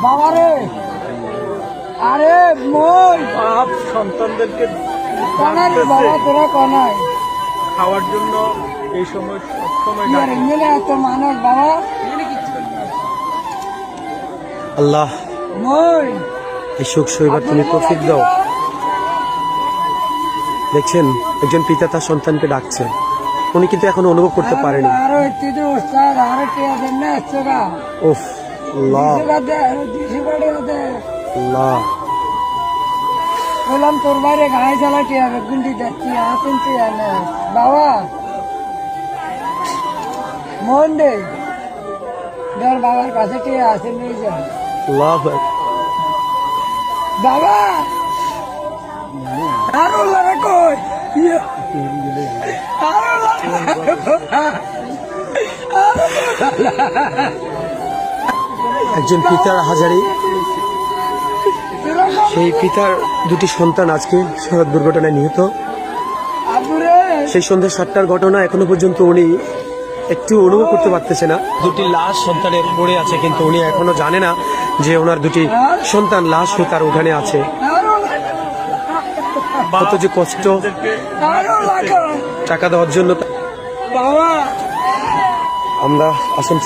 বাবা রে, আরে মই বাপ সন্তানদেরকে বাবা তোরা কনাই খাওয়ার জন্য এই সময় সবসময় ডাকে। মিলে এত মানুষ বাবা আল্লাহ মই এই সুখ শৈবাত তুমি তৌফিক দাও। দেখছেন একজন পিতা তার সন্তানকে ডাকছে, উনি কিন্তু এখনো অনুভব করতে পারেনি। আরো একটু ওস্তাদ আরো কে দেন না একশোটা উফ আল্লাহ আল্লাহ। বললাম তোর বাইরে গায়ে চালা কে হবে গুন্ডি যাচ্ছি আসেন তুই আনে বাবা মন দে ধর বাবার কাছে কে আসেন নিয়ে যা আল্লাহ বাবা আরো লড়া কই একজন পিতার হাজারি, সেই পিতার দুটি সন্তান আজকে সড়ক দুর্ঘটনায় নিহত। সেই সন্ধ্যা 7টার ঘটনা, এখনো পর্যন্ত উনি একটু অনুভব করতে পারতেছে না। দুটি লাশ সন্তানের পড়ে আছে, কিন্তু উনি এখনো জানে না যে ওনার দুটি সন্তান লাশ হয়ে তার উঠানে আছে। কত যে কষ্ট টাকা দেওয়ার জন্য। আমরা আসাম